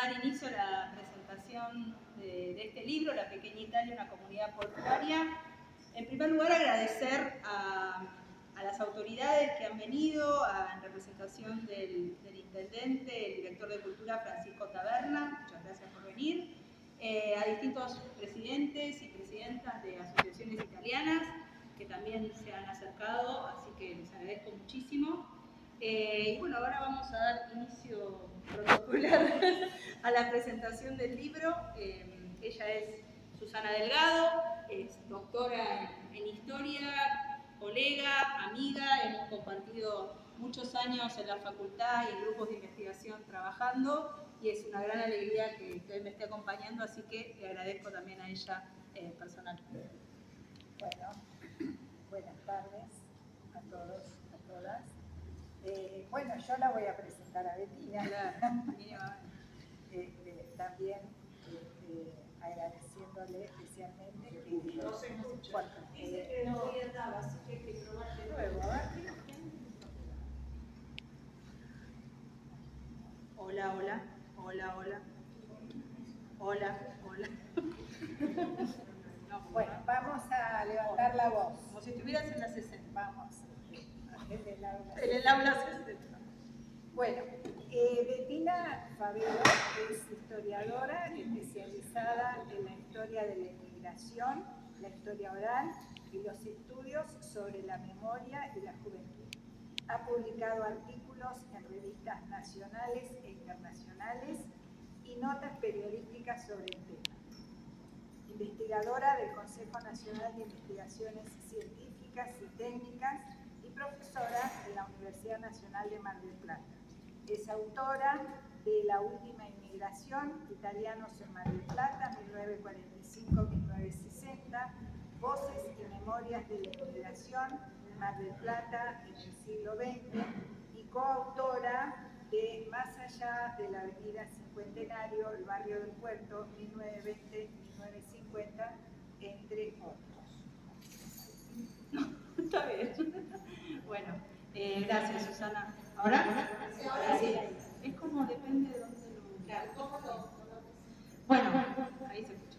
dar inicio a la presentación de este libro, La Pequeña Italia, una comunidad portuaria. En primer lugar, agradecer a las autoridades que han venido en representación del intendente, el director de Cultura, Francisco Taberna, muchas gracias por venir, a distintos presidentes y presidentas de asociaciones italianas que también se han acercado, así que les agradezco muchísimo. Y bueno, ahora vamos a dar inicio protocolar a la presentación del libro. Ella es Susana Delgado, es doctora en Historia, colega, amiga, hemos compartido muchos años en la facultad y en grupos de investigación trabajando, y es una gran alegría que hoy me esté acompañando, así que le agradezco también a ella personalmente. Bueno, buenas tardes a todos, a todas. Bueno, yo la voy a presentar a Bettina. También agradeciéndole especialmente que no se escucha. Dice que no voy a andar, así que hay que probar de nuevo. A ver. Hola, hola, hola, hola. Hola, hola. Bueno, vamos a levantar la voz. Como si estuvieras en la 60. Vamos, en el aula. En el aula 60. Bueno, Bettina Favero es historiadora especializada en la historia de la inmigración, la historia oral y los estudios sobre la memoria y la juventud. Ha publicado artículos en revistas nacionales e internacionales y notas periodísticas sobre el tema. Investigadora del Consejo Nacional de Investigaciones Científicas y Técnicas y profesora en la Universidad Nacional de Mar del Plata. Es autora de La Última Inmigración, Italianos en Mar del Plata, 1945-1960, Voces y Memorias de la Inmigración, Mar del Plata en el siglo XX, y coautora de Más allá de la Avenida Cincuentenario, el barrio del Puerto, 1920-1950, entre otros. Está bien. Bueno, gracias, Susana. ¿Ahora? Sí. Es como depende de dónde lo... Claro, ¿cómo lo? Bueno, ahí se escucha.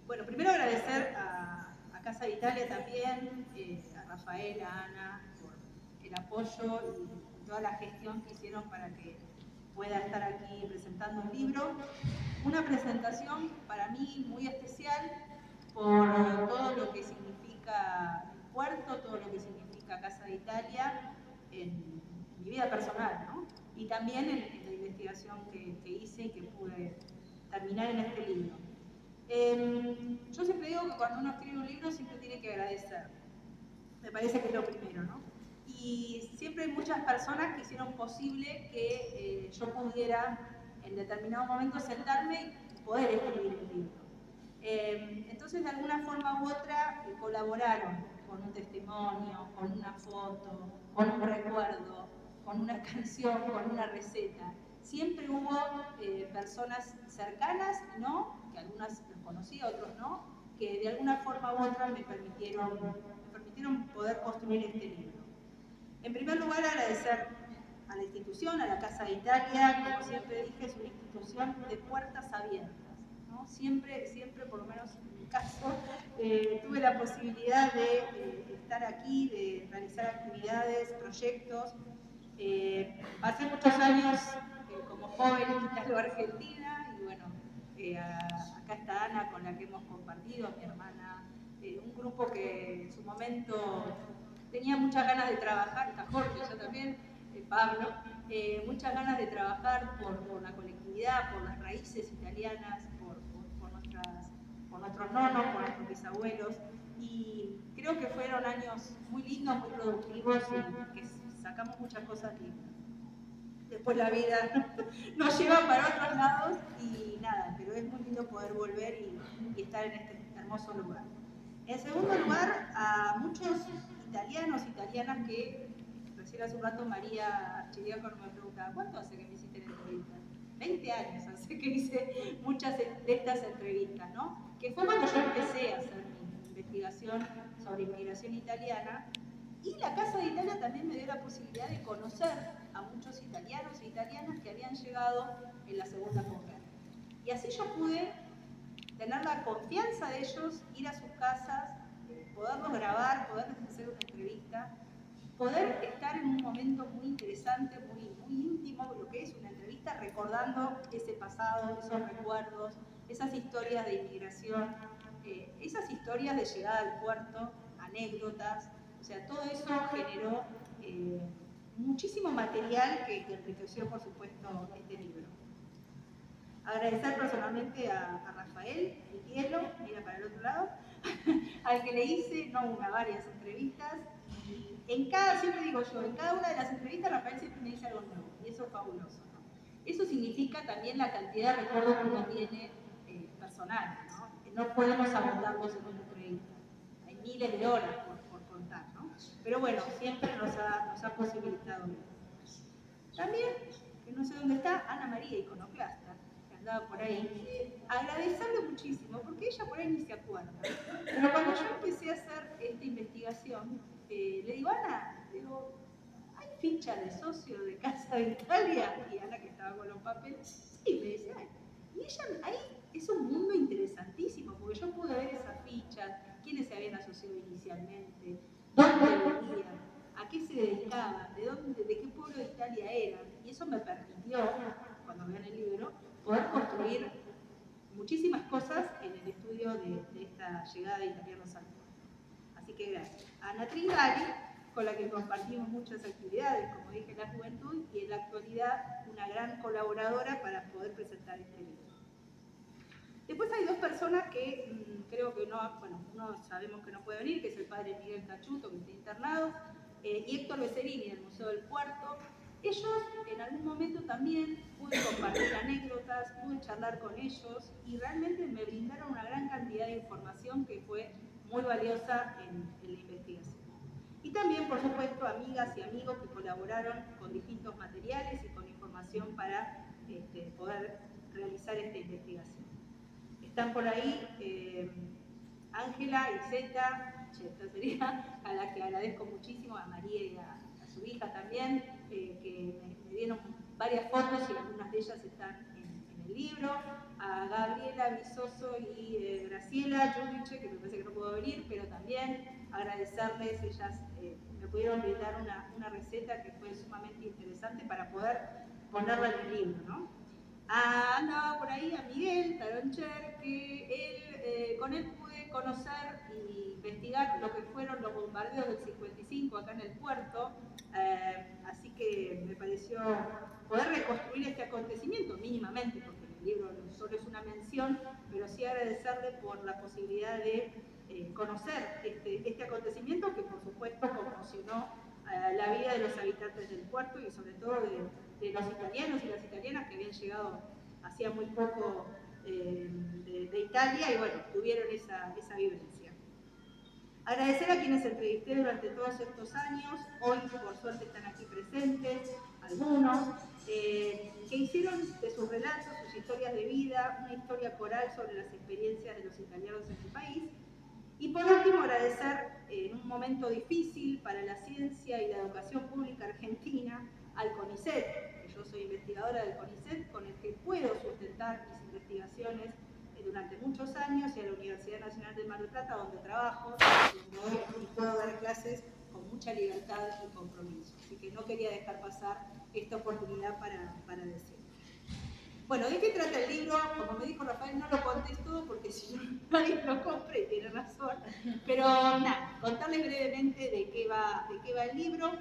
Bueno, primero agradecer a Casa de Italia también, a Rafael, a Ana, por el apoyo y toda la gestión que hicieron para que pueda estar aquí presentando un libro. Una presentación para mí muy especial por todo lo que significa el puerto, todo lo que significa Casa de Italia en mi vida personal, ¿no? Y también en la investigación que hice y que pude terminar en este libro. Yo siempre digo que cuando uno escribe un libro siempre tiene que agradecer. Me parece que es lo primero, ¿no? Y siempre hay muchas personas que hicieron posible que yo pudiera en determinado momento sentarme y poder escribir el libro. Entonces, de alguna forma u otra, colaboraron con un testimonio, con una foto, con un recuerdo, con una canción, con una receta. Siempre hubo personas cercanas, ¿no? Que algunas las conocía, otros no, que de alguna forma u otra me permitieron poder construir este libro. En primer lugar, agradecer a la institución, a la Casa de Italia. Como siempre dije, es una institución de puertas abiertas, ¿no? Siempre, por lo menos en mi caso, tuve la posibilidad de estar aquí, de realizar actividades, proyectos. Pasé muchos años como joven italo-argentina y bueno, acá está Ana, con la que hemos compartido, mi hermana, un grupo que en su momento tenía muchas ganas de trabajar, está Jorge, yo también, Pablo, muchas ganas de trabajar por la colectividad, por las raíces italianas, por nuestros nonos, por nuestros bisabuelos, y creo que fueron años muy lindos, muy productivos y que sacamos muchas cosas lindas. Después la vida nos lleva para otros lados y nada, pero es muy lindo poder volver y estar en este hermoso lugar. En segundo lugar, a muchos italianos, italianas que, recién hace un rato María Archidiácono me preguntaba, ¿cuánto hace que me hiciste la entrevista? 20 años hace que hice muchas de estas entrevistas, ¿no? Que fue cuando yo empecé a hacer mi investigación sobre inmigración italiana. Y la Casa de Italia también me dio la posibilidad de conocer a muchos italianos e italianas que han habían llegado en la segunda posguerra. Y así yo pude tener la confianza de ellos, ir a sus casas, poderlos grabar, poderles hacer una entrevista, poder estar en un momento muy interesante, muy íntimo, lo que es una entrevista, recordando ese pasado, esos recuerdos, esas historias de inmigración, esas historias de llegada al puerto, anécdotas, o sea, todo eso generó muchísimo material que enriqueció, por supuesto, este libro. Agradecer personalmente a Rafael, el hielo, mira para el otro lado, al que le hice, no una, varias entrevistas. Y en cada, siempre digo yo, en cada una de las entrevistas Rafael siempre me dice algo nuevo, y eso es fabuloso, ¿no? Eso significa también la cantidad de recuerdos que uno tiene personales, ¿no? No podemos abordarlos en una entrevista. Hay miles de horas por contar, ¿no? Pero bueno, siempre nos ha posibilitado. También, que no sé dónde está, Ana María, iconoclasta, que andaba por ahí. Agradecerle muchísimo, porque ella por ahí ni se acuerda. Pero cuando yo empecé a hacer esta investigación, le digo, Ana, ¿hay ficha de socio de Casa de Italia? Y Ana, que estaba con los papeles, sí, me decía, y ella, ahí es un mundo interesantísimo, porque yo pude ver esas fichas, quiénes se habían asociado inicialmente, dónde vivían, a qué se dedicaban, de qué pueblo de Italia eran. Y eso me permitió, cuando vean el libro, poder construir muchísimas cosas en el estudio de esta llegada de italianos al pueblo. Así que gracias. A Ana Tringari, con la que compartimos muchas actividades, como dije, en la juventud, y en la actualidad una gran colaboradora para poder presentar este libro. Después hay dos personas que creo que no, bueno, uno sabemos que no puede venir, que es el padre Miguel Cachuto, que está internado, y Héctor Beserini, del Museo del Puerto. Ellos en algún momento también pude compartir anécdotas, pude charlar con ellos y realmente me brindaron una gran cantidad de información que fue muy valiosa en la investigación. Y también, por supuesto, amigas y amigos que colaboraron con distintos materiales y con información para poder realizar esta investigación. Están por ahí Ángela y Zeta, esta sería, a la que agradezco muchísimo, a María y a su hija también, que me dieron varias fotos y algunas de ellas están en el libro, a Gabriela Visoso y Graciela Yudiche, que me parece que no pudo venir, pero también agradecerles, ellas me pudieron brindar una receta que fue sumamente interesante para poder ponerla en el libro, ¿no? Andaba por ahí a Miguel Taroncher, que con él pude conocer e investigar lo que fueron los bombardeos del 55 acá en el puerto, así que me pareció poder reconstruir este acontecimiento mínimamente, porque el libro no solo es una mención, pero sí agradecerle por la posibilidad de conocer este acontecimiento que por supuesto conmocionó la vida de los habitantes del puerto y sobre todo de los italianos y las italianas que habían llegado hacía muy poco de Italia y bueno, tuvieron esa vivencia. Agradecer a quienes entrevisté durante todos estos años, hoy por suerte están aquí presentes, algunos, que hicieron de sus relatos, sus historias de vida, una historia coral sobre las experiencias de los italianos en el país. Y por último, agradecer en un momento difícil para la ciencia y la educación pública argentina al CONICET, que yo soy investigadora del CONICET, con el que puedo sustentar mis investigaciones durante muchos años, y a la Universidad Nacional de Mar del Plata, donde trabajo, donde hoy puedo dar clases con mucha libertad y compromiso. Así que no quería dejar pasar esta oportunidad para decirlo. Bueno, ¿de qué trata el libro? Como me dijo Rafael, no lo conté todo porque si no nadie lo compra y tiene razón. Pero nada, contarles brevemente de qué va el libro.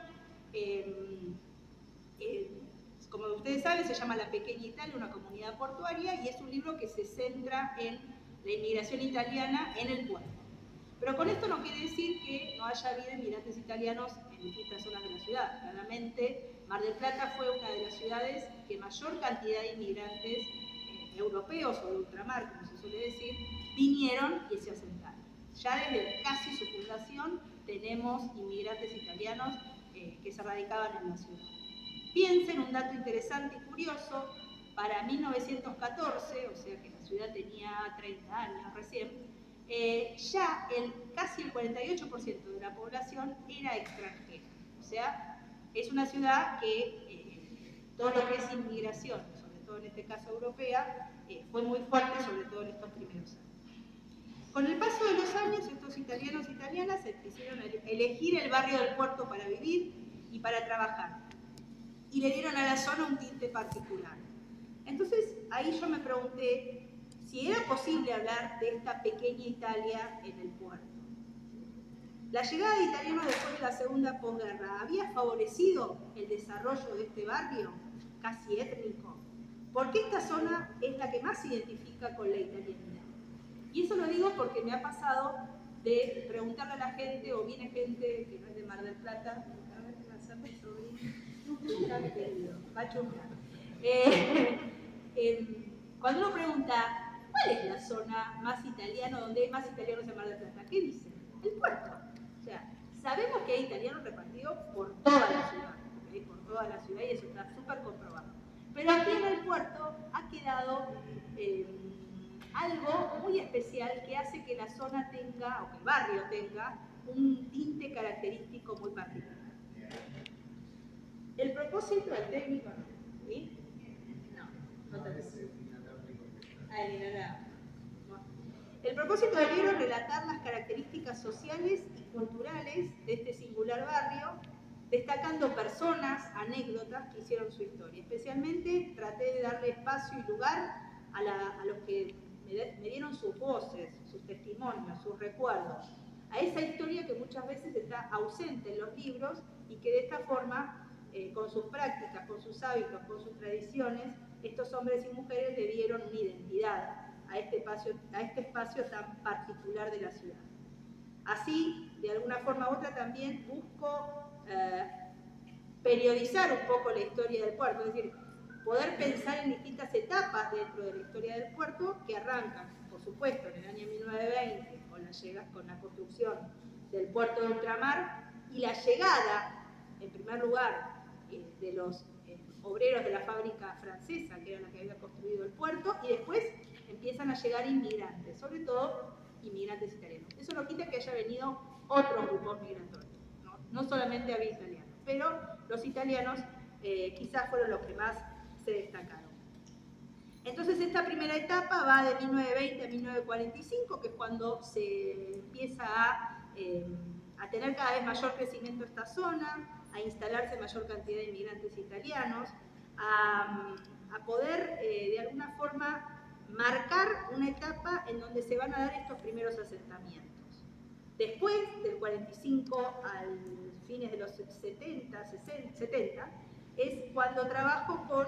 Como ustedes saben, se llama La Pequeña Italia, una comunidad portuaria, y es un libro que se centra en la inmigración italiana en el puerto. Pero con esto no quiere decir que no haya habido inmigrantes italianos en distintas zonas de la ciudad. Claramente, Mar del Plata fue una de las ciudades que mayor cantidad de inmigrantes europeos o de ultramar, como se suele decir, vinieron y se asentaron. Ya desde casi su fundación tenemos inmigrantes italianos que se radicaban en la ciudad. Piensen un dato interesante y curioso, para 1914, o sea que la ciudad tenía 30 años recién, ya casi el 48% de la población era extranjera. O sea, es una ciudad que todo lo que es inmigración, sobre todo en este caso europea, fue muy fuerte, sobre todo en estos primeros años. Con el paso de los años, estos italianos e italianas se quisieron elegir el barrio del puerto para vivir y para trabajar, y le dieron a la zona un tinte particular. Entonces, ahí yo me pregunté si era posible hablar de esta pequeña Italia en el puerto. La llegada de italianos después de la segunda posguerra había favorecido el desarrollo de este barrio, casi étnico, porque esta zona es la que más se identifica con la italianidad. Y eso lo digo porque me ha pasado de preguntarle a la gente, o viene gente que no es de Mar del Plata, a ver qué va a hacer mi sobrino, va a chumbar. Cuando uno pregunta, ¿cuál es la zona más italiana, donde hay más italianos en Mar del Plata? ¿Qué dicen? El puerto. O sea, sabemos que hay italianos repartidos por toda la ciudad, ¿okay? Por toda la ciudad, y eso está súper comprobado. Pero aquí en el puerto ha quedado algo muy especial que hace que la zona tenga, o que el barrio tenga, un tinte característico muy particular. El propósito del técnico, ¿sí? No te El propósito del libro es relatar las características sociales y culturales de este singular barrio, destacando personas, anécdotas que hicieron su historia. Especialmente traté de darle espacio y lugar a los que me dieron sus voces, sus testimonios, sus recuerdos, a esa historia que muchas veces está ausente en los libros y que de esta forma, con sus prácticas, con sus hábitos, con sus tradiciones, estos hombres y mujeres le dieron una identidad a este espacio tan particular de la ciudad. Así, de alguna forma u otra, también busco periodizar un poco la historia del puerto, es decir, poder pensar en distintas etapas dentro de la historia del puerto que arrancan, por supuesto, en el año 1920 con la construcción del puerto de ultramar y la llegada, en primer lugar, de los obreros de la fábrica francesa, que era la que había construido el puerto, y después empiezan a llegar inmigrantes, sobre todo inmigrantes italianos. Eso no quita que haya venido otros grupos migratorios, no solamente había italianos, pero los italianos quizás fueron los que más se destacaron. Entonces esta primera etapa va de 1920 a 1945, que es cuando se empieza a tener cada vez mayor crecimiento esta zona, a instalarse mayor cantidad de inmigrantes italianos, a poder de alguna forma marcar una etapa en donde se van a dar estos primeros asentamientos. Después del 45 al fines de los 70, es cuando trabajo con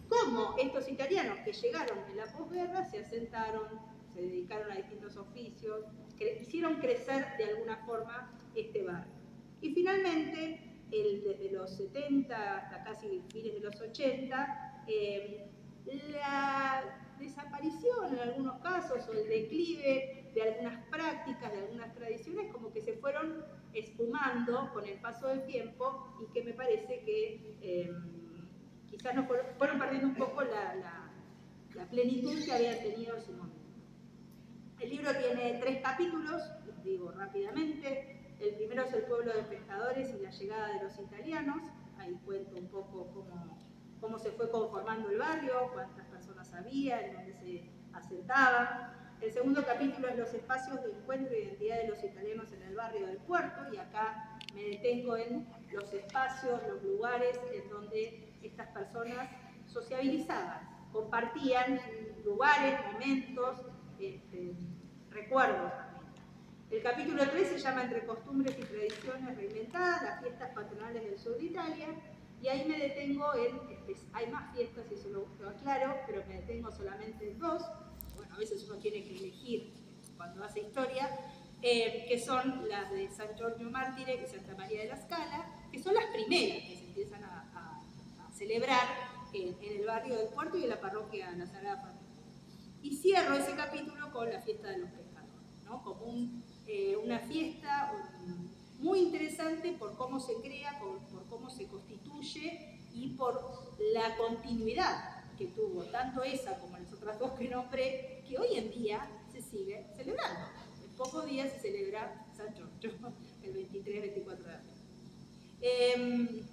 cómo estos italianos que llegaron en la posguerra se asentaron, se dedicaron a distintos oficios, hicieron crecer de alguna forma este barrio. Y finalmente, desde los 70 hasta casi fines de los 80, la desaparición en algunos casos o el declive de algunas prácticas, de algunas tradiciones, como que se fueron esfumando con el paso del tiempo y que me parece que quizás no fueron perdiendo un poco la plenitud que habían tenido en su momento. El libro tiene 3 capítulos, los digo rápidamente. El primero es el pueblo de pescadores y la llegada de los italianos. Ahí cuento un poco cómo se fue conformando el barrio, cuántas personas había, en dónde se asentaban. El segundo capítulo es los espacios de encuentro y identidad de los italianos en el barrio del puerto, y acá me detengo en los espacios, los lugares en donde estas personas sociabilizaban, compartían lugares, momentos, recuerdos también. El capítulo 3 se llama Entre costumbres y tradiciones reinventadas, las fiestas patronales del sur de Italia, y ahí me detengo hay más fiestas, y eso lo aclaro, pero me detengo solamente en 2. Bueno, a veces uno tiene que elegir cuando hace historia, que son las de San Giorgio Mártire y Santa María de la Scala, que son las primeras que se empiezan a celebrar en el barrio del puerto y en la parroquia La Sagrada Familia. Y cierro ese capítulo con la fiesta de los pescadores, ¿no? Como una fiesta muy interesante por cómo se crea, por cómo se constituye y por la continuidad que tuvo, tanto esa como las otras 2 que nombré, que hoy en día se sigue celebrando. En pocos días se celebra San Giorgio, el 23-24 de abril.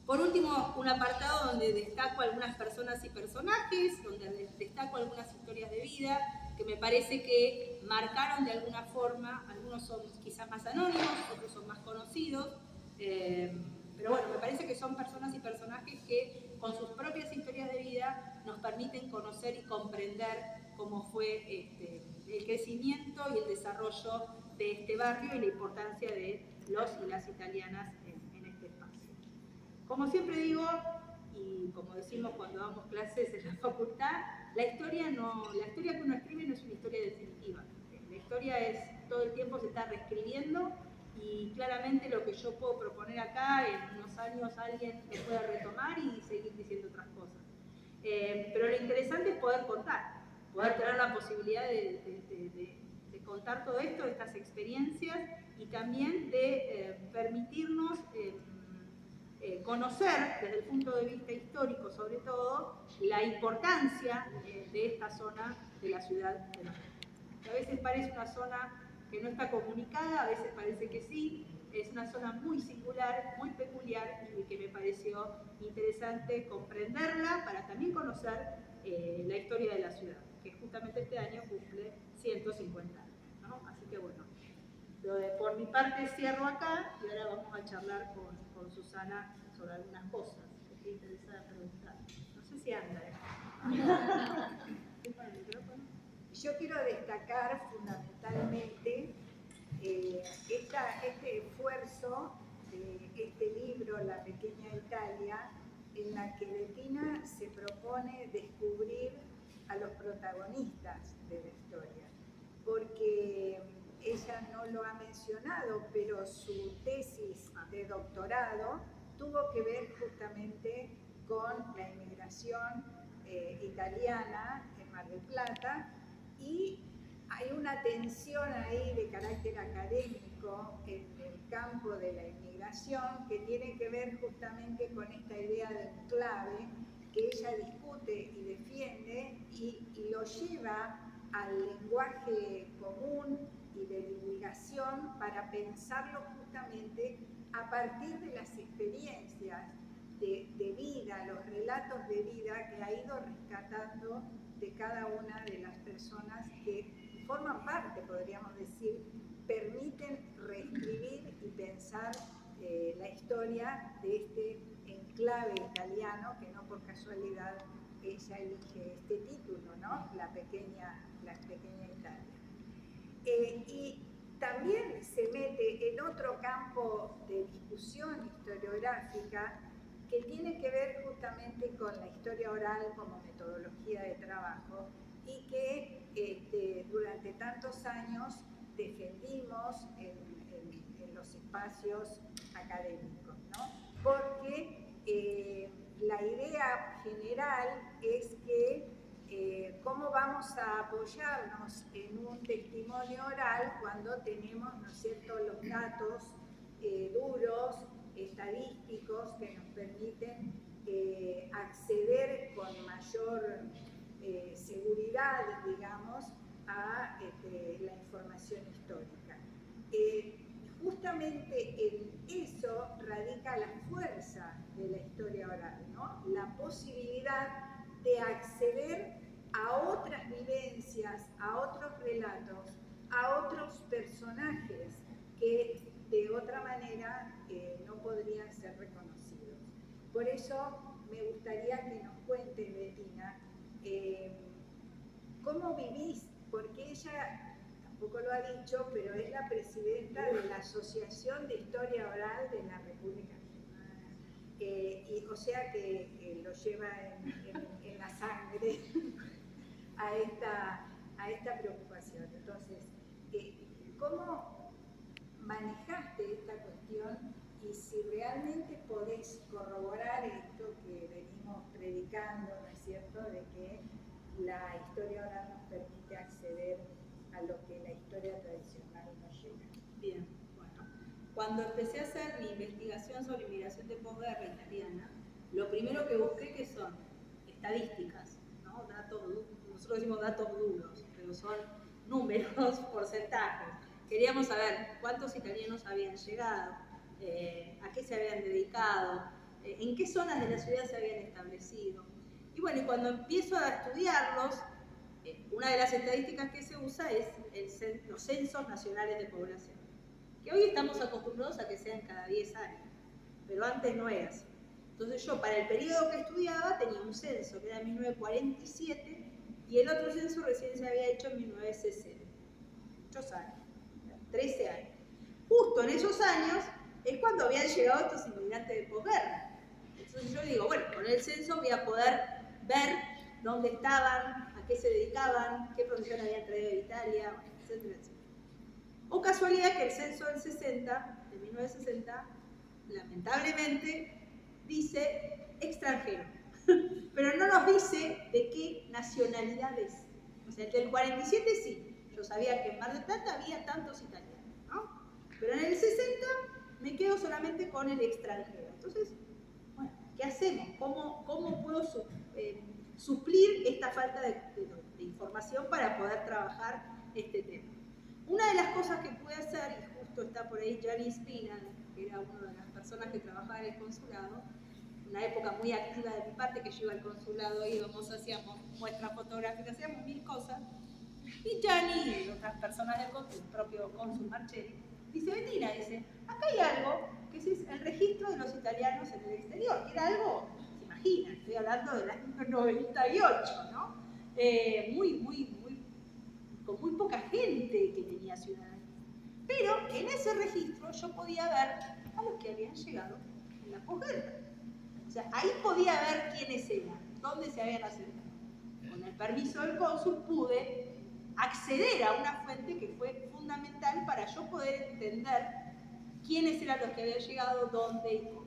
Por último, un apartado donde destaco algunas personas y personajes, donde destaco algunas historias de vida que me parece que marcaron de alguna forma, algunos son quizás más anónimos, otros son más conocidos, pero bueno, me parece que son personas y personajes que con sus propias historias de vida nos permiten conocer y comprender cómo fue el crecimiento y el desarrollo de este barrio y la importancia de los y las italianas en este espacio. Como siempre digo, y como decimos cuando damos clases en la facultad, la historia que uno escribe no es una historia definitiva. La historia es, todo el tiempo se está reescribiendo y claramente lo que yo puedo proponer acá, en unos años alguien lo puede retomar y seguir diciendo otras cosas. Pero lo interesante es poder contar, poder tener la posibilidad de contar todo esto, estas experiencias y también de permitirnos conocer desde el punto de vista histórico, sobre todo, la importancia de esta zona de la ciudad de Madrid. A veces parece una zona que no está comunicada, a veces parece que sí, es una zona muy singular, muy peculiar y que me pareció interesante comprenderla para también conocer la historia de la ciudad, que justamente este año cumple 150 años, ¿no? Así que bueno, por mi parte cierro acá y ahora vamos a charlar con Susana sobre algunas cosas que estoy interesada en preguntar. No sé si anda. ¿Estoy con el micrófono? Yo quiero destacar fundamentalmente este esfuerzo de este libro, La Pequeña Italia, en la que Bettina se propone descubrir a los protagonistas de la historia, porque ella no lo ha mencionado, pero su tesis de doctorado tuvo que ver justamente con la inmigración italiana en Mar del Plata, y hay una tensión ahí de carácter académico en el campo de la inmigración que tiene que ver justamente con esta idea de enclave que ella discute y defiende y lo lleva al lenguaje común y de divulgación para pensarlo justamente a partir de las experiencias de vida, los relatos de vida que ha ido rescatando de cada una de las personas que forman parte, podríamos decir, permiten reescribir y pensar la historia de este enclave italiano, que no por casualidad ella elige este título, ¿no? La pequeña Italia. Y también se mete en otro campo de discusión historiográfica que tiene que ver justamente con la historia oral como metodología de trabajo y que durante tantos años defendimos en los espacios académicos, ¿no? Porque la idea general es que cómo vamos a apoyarnos en un testimonio oral cuando tenemos, ¿no es cierto?, los datos duros, estadísticos que nos permiten acceder con mayor seguridad, digamos, a la información histórica. Justamente en eso radica la fuerza de la historia oral, ¿no? La posibilidad de acceder a otras vivencias, a otros relatos, a otros personajes que de otra manera no podrían ser reconocidos. Por eso me gustaría que nos cuente, Bettina, cómo vivís, porque ella tampoco lo ha dicho, pero es la presidenta de la Asociación de Historia Oral de la República Argentina. Y o sea que lo lleva en la sangre a esta preocupación. Entonces, ¿cómo manejaste esta cuestión y si realmente podés corroborar esto que venimos predicando, ¿no es cierto?, de que la historia oral nos permite acceder a lo que la historia tradicional nos llega? Bien, bueno. Cuando empecé a hacer mi investigación sobre inmigración de posguerra italiana, lo primero que busqué que son estadísticas, ¿no? Nosotros decimos datos duros, pero son números, porcentajes. Queríamos saber cuántos italianos habían llegado, a qué se habían dedicado, en qué zonas de la ciudad se habían establecido. Y bueno, y cuando empiezo a estudiarlos, una de las estadísticas que se usa es los censos nacionales de población, que hoy estamos acostumbrados a que sean cada 10 años, pero antes no era así. Entonces yo, para el periodo que estudiaba, tenía un censo que era en 1947 y el otro censo recién se había hecho en 1960. Muchos años, 13 años. Justo en esos años es cuando habían llegado estos inmigrantes de posguerra. Entonces yo digo, bueno, con el censo voy a poder ver dónde estaban, a qué se dedicaban, qué profesión habían traído de Italia, etcétera, etcétera. O casualidad que el censo del 60, de 1960, lamentablemente, dice extranjero, pero no nos dice de qué nacionalidad es. O sea, del 47 sí, yo sabía que en Mar del Plata había tantos italianos, ¿no? Pero en el 60 me quedo solamente con el extranjero. Entonces, bueno, ¿qué hacemos? ¿Cómo puedo suplir esta falta de información para poder trabajar este tema? Una de las cosas que pude hacer, y justo está por ahí Gianni Spina, que era una de las personas que trabajaba en el consulado, una época muy activa de mi parte, que yo iba al consulado, íbamos, hacíamos muestras fotográficas, hacíamos mil cosas, y Gianni y otras personas del consul, el propio cónsul Marcelli, dice, Bettina, dice, acá hay algo que es el registro de los italianos en el exterior, que era algo, se imagina, estoy hablando del año 98, ¿no? Con muy poca gente que tenía ciudadanía. Pero en ese registro yo podía ver a los que habían llegado en la posguerra. O sea, ahí podía ver quiénes eran, dónde se habían acercado. Con el permiso del cónsul pude acceder a una fuente que fue fundamental para yo poder entender quiénes eran los que habían llegado, dónde y cómo.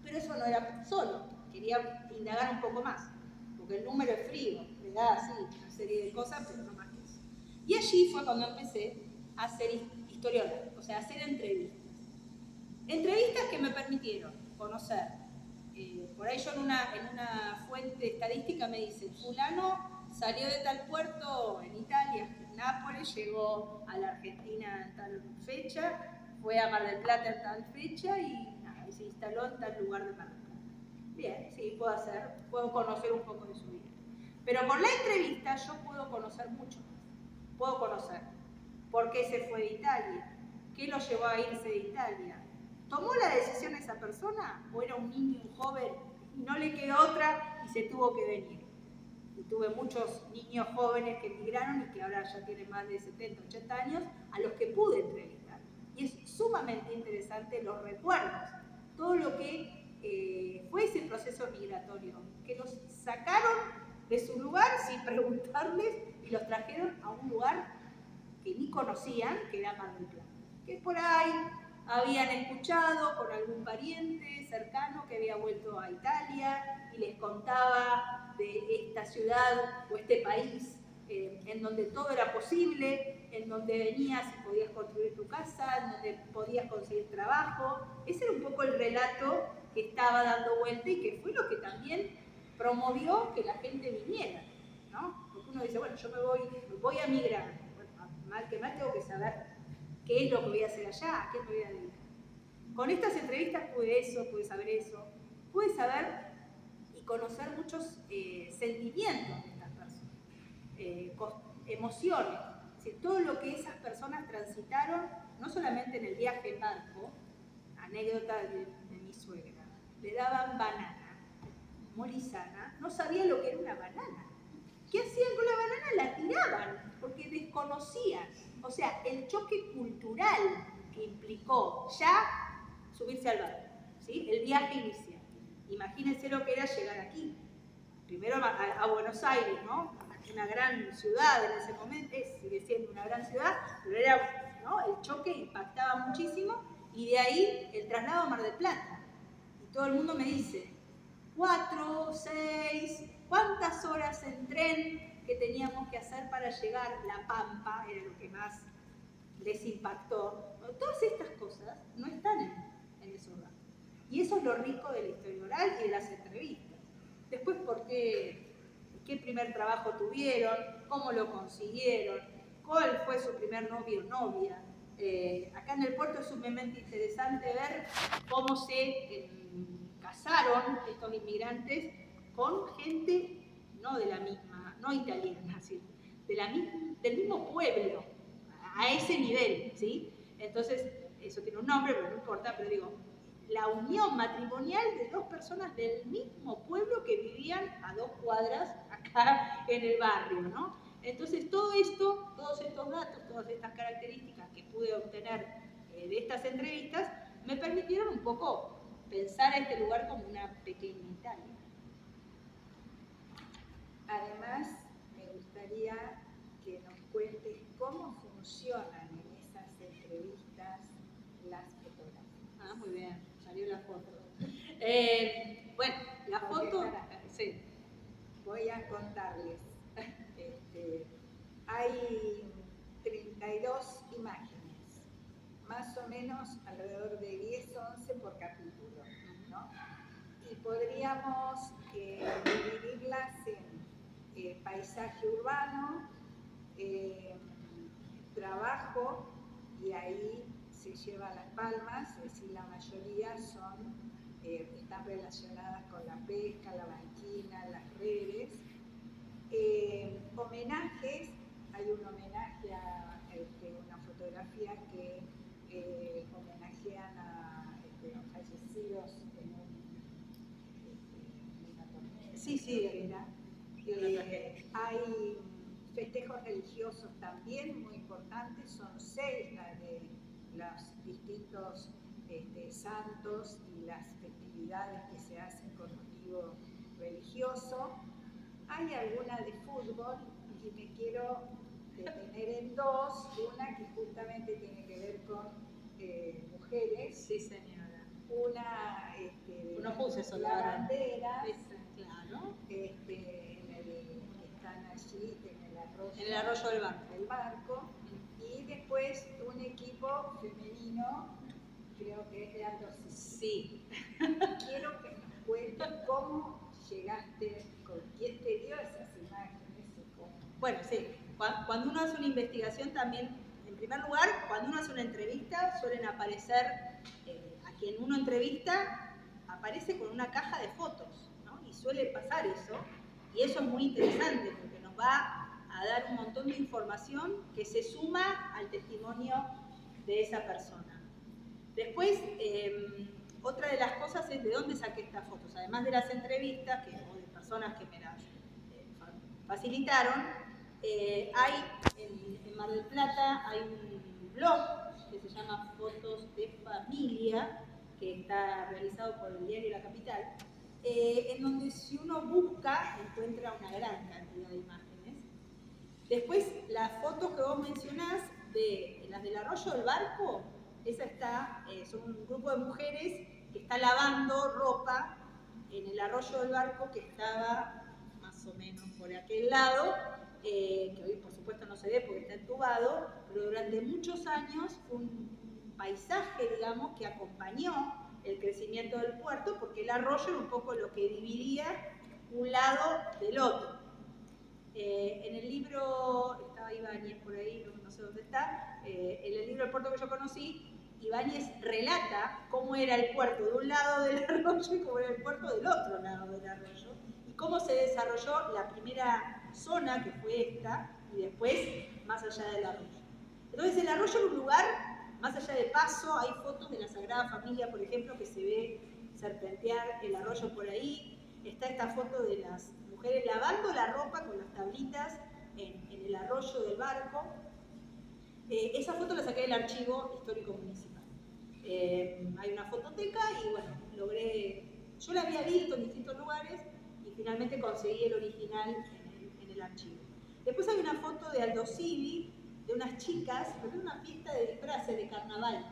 Pero eso no era solo, quería indagar un poco más, porque el número es frío, le da así una serie de cosas, pero no más que eso. Y allí fue cuando empecé a hacer historia oral, o sea, a hacer entrevistas. Entrevistas que me permitieron conocer, por ahí yo en una fuente estadística me dice, fulano salió de tal puerto en Italia, en Nápoles, llegó a la Argentina en tal fecha, fue a Mar del Plata en tal fecha y nada, se instaló en tal lugar de Mar del Plata. Bien, sí, puedo conocer un poco de su vida. Pero con la entrevista yo puedo conocer mucho más. Puedo conocer por qué se fue de Italia, qué lo llevó a irse de Italia. ¿Tomó la decisión esa persona o era un niño, un joven, y no le quedó otra y se tuvo que venir? Y tuve muchos niños jóvenes que emigraron y que ahora ya tienen más de 70, 80 años, a los que pude entrevistar. Y es sumamente interesante los recuerdos, todo lo que fue ese proceso migratorio, que los sacaron de su lugar sin preguntarles y los trajeron a un lugar que ni conocían, que era Mar del Plata. Que por ahí habían escuchado con algún pariente cercano que había vuelto a Italia y les contaba de esta ciudad o este país en donde todo era posible, en donde venías y podías construir tu casa, en donde podías conseguir trabajo. Ese era un poco el relato que estaba dando vuelta y que fue lo que también promovió que la gente viniera, ¿no? Porque uno dice, bueno, yo me voy a migrar. Bueno, mal que mal tengo que saber qué es lo que voy a hacer allá, a qué me voy a dedicar. Con estas entrevistas pude saber eso, pude saber y conocer muchos sentimientos de estas personas, emociones, es decir, todo lo que esas personas transitaron, no solamente en el viaje en barco, anécdota de mi suegra, le daban banana, morizana, no sabía lo que era una banana. ¿Qué hacían con la banana? La tiraban, porque desconocían. O sea, el choque cultural que implicó ya subirse al barco, ¿sí? El viaje inicial. Imagínense lo que era llegar aquí. Primero a Buenos Aires, ¿no? Una gran ciudad en ese momento, sigue siendo una gran ciudad, pero era, ¿no? El choque impactaba muchísimo y de ahí el traslado a Mar del Plata. Y todo el mundo me dice, 4, 6, ¿cuántas horas en tren que teníamos que hacer para llegar? La Pampa era lo que más les impactó. Todas estas cosas no están en esos datos. Y eso es lo rico de la historia oral y de las entrevistas. Después, ¿por qué primer trabajo tuvieron? ¿Cómo lo consiguieron? ¿Cuál fue su primer novio o novia? Acá en el puerto es sumamente interesante ver cómo se casaron estos inmigrantes con gente no de la misma, no italiana, ¿sí? Del mismo pueblo, a ese nivel, ¿sí? Entonces, eso tiene un nombre, pero no importa, pero digo, la unión matrimonial de dos personas del mismo pueblo que vivían a 2 cuadras acá en el barrio, ¿no? Entonces, todo esto, todos estos datos, todas estas características que pude obtener de estas entrevistas, me permitieron un poco pensar a este lugar como una pequeña Italia. Además, me gustaría que nos cuentes cómo funcionan en esas entrevistas las fotografías. Ah, muy bien, salió la foto. Bueno, la foto... Sí. Voy a contarles. Hay 32 imágenes, más o menos alrededor de 10 o 11 por capítulo, ¿no? Y podríamos dividirlas en paisaje urbano, trabajo, y ahí se lleva las palmas, es decir, la mayoría están relacionadas con la pesca, la banquina, las redes. Homenajes, hay un homenaje a una fotografía que homenajean a los fallecidos en una tormenta. Sí. Hay festejos religiosos también muy importantes, son 6 las de los distintos santos y las festividades que se hacen con motivo religioso. Hay alguna de fútbol y me quiero detener en 2, una que justamente tiene que ver con mujeres. Sí, señora. Una Uno puse la bandera, claro. Están allí en el arroyo del barco. Y después un equipo femenino, creo que es de Aldo Civi. Sí. Quiero que nos cuentes cómo llegaste, con quién te dio esas imágenes. Bueno, sí. Cuando uno hace una investigación también, en primer lugar, cuando uno hace una entrevista, suelen aparecer, a quien uno entrevista, aparece con una caja de fotos, ¿no? Y suele pasar eso, y eso es muy interesante, porque nos va a dar un montón de información que se suma al testimonio de esa persona. Después, otra de las cosas es de dónde saqué estas fotos, además de las entrevistas, o de personas que me las facilitaron. Hay en Mar del Plata hay un blog que se llama Fotos de Familia, que está realizado por el diario La Capital, en donde si uno busca encuentra una gran cantidad de imágenes. Después, las fotos que vos mencionás, las del arroyo del barco, son un grupo de mujeres que está lavando ropa en el arroyo del barco, que estaba más o menos por aquel lado, que hoy por supuesto no se ve porque está entubado, pero durante muchos años fue un paisaje, digamos, que acompañó el crecimiento del puerto, porque el arroyo era un poco lo que dividía un lado del otro. En el libro, estaba Ibáñez por ahí, no sé dónde está, en el libro El puerto que yo conocí, Ibáñez relata cómo era el puerto de un lado del arroyo y cómo era el puerto del otro lado del arroyo, y cómo se desarrolló la primera zona, que fue esta, y después más allá del arroyo. Entonces el arroyo era un lugar, más allá de paso, hay fotos de la Sagrada Familia, por ejemplo, que se ve serpentear el arroyo por ahí. Está esta foto de las mujeres lavando la ropa con las tablitas en el arroyo del barco. Esa foto la saqué del archivo histórico municipal. Hay una fototeca y bueno, yo la había visto en distintos lugares y finalmente conseguí el original en el archivo. Después hay una foto de Aldo Civi, de unas chicas, pero una fiesta de disfraces de carnaval.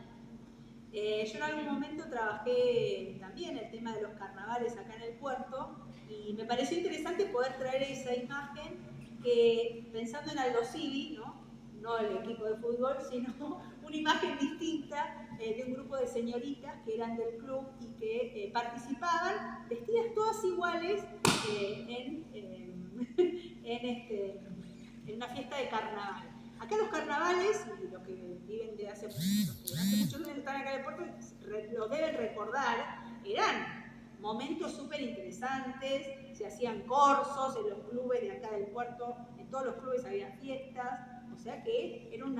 Yo en algún momento trabajé también el tema de los carnavales acá en el puerto y me pareció interesante poder traer esa imagen que, pensando en Aldo Civi, no el equipo de fútbol, sino una imagen distinta de un grupo de señoritas que eran del club y que participaban vestidas todas iguales en una fiesta de carnaval. Acá los carnavales, y los que viven de hace muchos años están acá en el puerto, lo deben recordar, eran momentos súper interesantes, se hacían corsos en los clubes de acá del puerto, en todos los clubes había fiestas, o sea que era un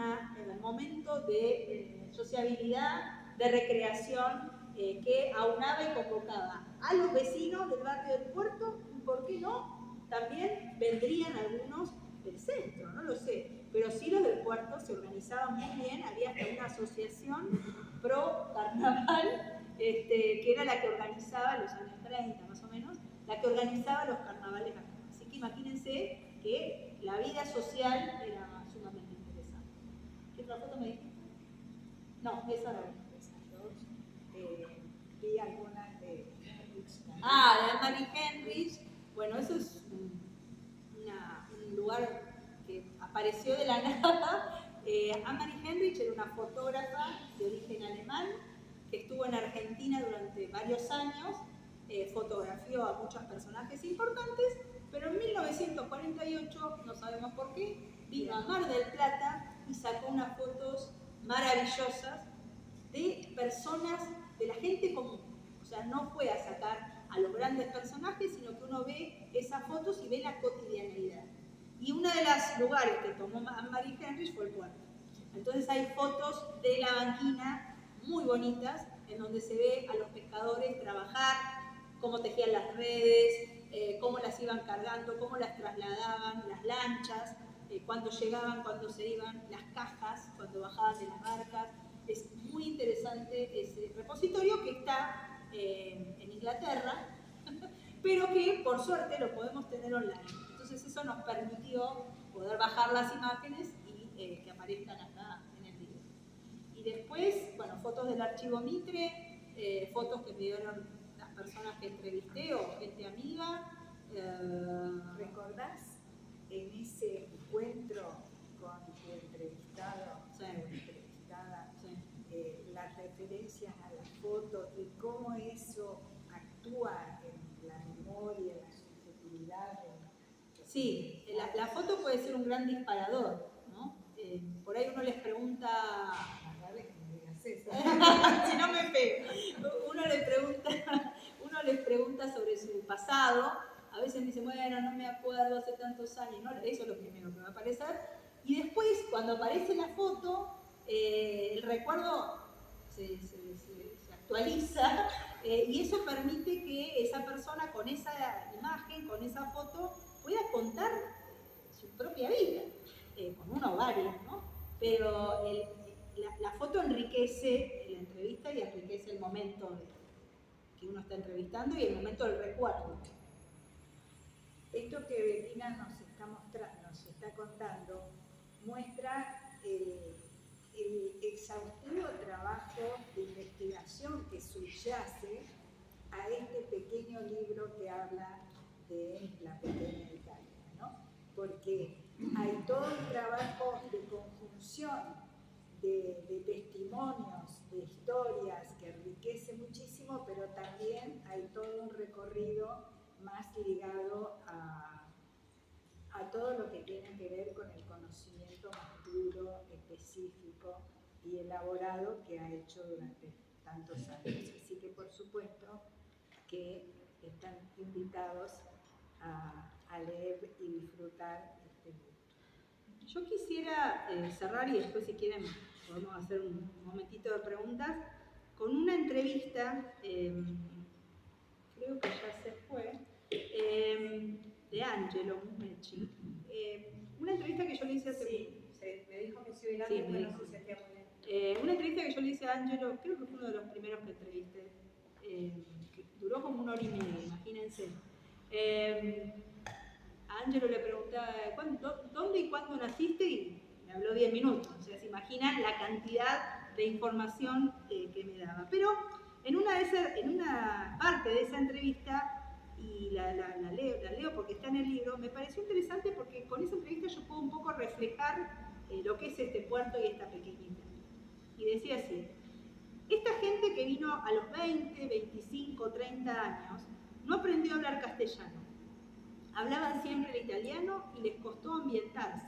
momento de sociabilidad, de recreación, que aunaba y convocaba a los vecinos del barrio del puerto, y por qué no, también vendrían algunos del centro, no lo sé, pero sí los del puerto se organizaban muy bien, había hasta una asociación pro carnaval, que era la que organizaba en los años 30 más o menos, la que organizaba los carnavales acá. Así que imagínense que la vida social era sumamente interesante. ¿Qué otra foto me dijiste? No, esa no. Vi algunas de Henrich. De Anne-Marie Henrich. Bueno, eso es un lugar que apareció de la nada. Anne-Marie Henrich era una fotógrafa de origen alemán que estuvo en Argentina durante varios años, fotografió a muchos personajes importantes, pero en 1948, no sabemos por qué, vino a Mar del Plata y sacó unas fotos maravillosas de personas, de la gente común. O sea, no fue a sacar a los grandes personajes, sino que uno ve esas fotos y ve la cotidianidad. Y uno de los lugares que tomó Anne-Marie Henrich fue el puerto. Entonces hay fotos de la banquina muy bonitas, en donde se ve a los pescadores trabajar, cómo tejían las redes, cómo las iban cargando, cómo las trasladaban, las lanchas, cuando llegaban, cuando se iban, las cajas, cuando bajaban de las barcas. Es muy interesante ese repositorio que está en Inglaterra, pero que por suerte lo podemos tener online. Entonces eso nos permitió poder bajar las imágenes y que aparezcan acá en el libro. Y después, bueno, fotos del archivo Mitre, fotos que me dieron las personas que entrevisté o gente amiga. ¿Recordás en ese encuentro con tu entrevistado o entrevistada, las referencias a las fotos y cómo eso actúa en la memoria, en la subjetividad? Sí, la foto puede ser un gran disparador, ¿no? Por ahí uno les pregunta... si no me pego. Uno les pregunta sobre su pasado, a veces me dicen, bueno, no me acuerdo, hace tantos años, ¿no? Eso es lo primero que me va a aparecer. Y después, cuando aparece la foto, el recuerdo se actualiza, y eso permite que esa persona con esa imagen, con esa foto, pueda contar su propia vida, con uno o varios, ¿no? Pero la foto enriquece la entrevista y enriquece el momento que uno está entrevistando y el momento del recuerdo. Esto que Betina nos está contando muestra el exhaustivo trabajo de investigación que subyace a este pequeño libro que habla de la pequeña Italia, ¿no? Porque hay todo un trabajo de conjunción de testimonios, de historias que enriquece muchísimo, pero también hay todo un recorrido más ligado a todo lo que tiene que ver con el conocimiento más duro, específico y elaborado que ha hecho durante tantos años. Así que por supuesto que están invitados a leer y disfrutar este libro. Yo quisiera cerrar, y después si quieren podemos hacer un momentito de preguntas, con una entrevista, creo que ya se fue, de Angelo Musmeci. Una entrevista que yo le hice hace... Sí, me dijo que se iba a ir antes, pero no se sentía muy bien. Una entrevista que yo le hice a Angelo, creo que fue uno de los primeros que entrevisté, que duró como 1 hora y media, imagínense. A Angelo le preguntaba, ¿dónde y cuándo naciste? Y me habló 10 minutos. O sea, se imaginan la cantidad de información que me daba. Pero en una parte de esa entrevista, y la leo porque está en el libro, me pareció interesante porque con esa entrevista yo puedo un poco reflejar lo que es este puerto y esta pequeñita. Y decía así: esta gente que vino a los 20, 25, 30 años no aprendió a hablar castellano. Hablaban siempre el italiano y les costó ambientarse,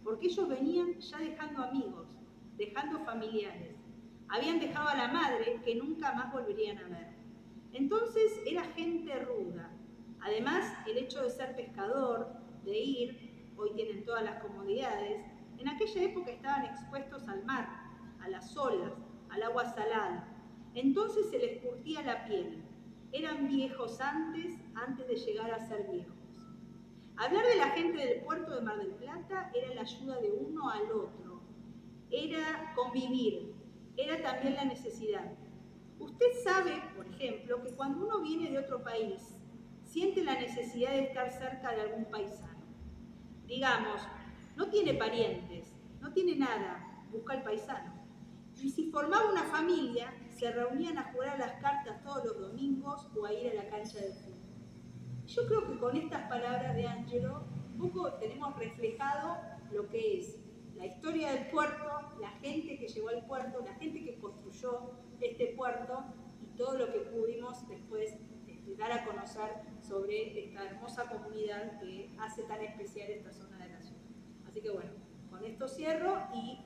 porque ellos venían ya dejando amigos, dejando familiares. Habían dejado a la madre que nunca más volverían a ver. Entonces era gente ruda. Además, el hecho de ser pescador, de ir, hoy tienen todas las comodidades, en aquella época estaban expuestos al mar, a las olas, al agua salada. Entonces se les curtía la piel. Eran viejos antes de llegar a ser viejos. Hablar de la gente del puerto de Mar del Plata era la ayuda de uno al otro, era convivir, era también la necesidad. Usted sabe, por ejemplo, que cuando uno viene de otro país, siente la necesidad de estar cerca de algún paisano. Digamos, no tiene parientes, no tiene nada, busca al paisano. Y si formaba una familia, se reunían a jugar a las cartas todos los domingos o a ir a la cancha de fútbol. Yo creo que con estas palabras de Angelo, un poco tenemos reflejado lo que es la historia del puerto, la gente que llegó al puerto, la gente que construyó este puerto y todo lo que pudimos después dar a conocer sobre esta hermosa comunidad que hace tan especial esta zona de la ciudad. Así que bueno, con esto cierro y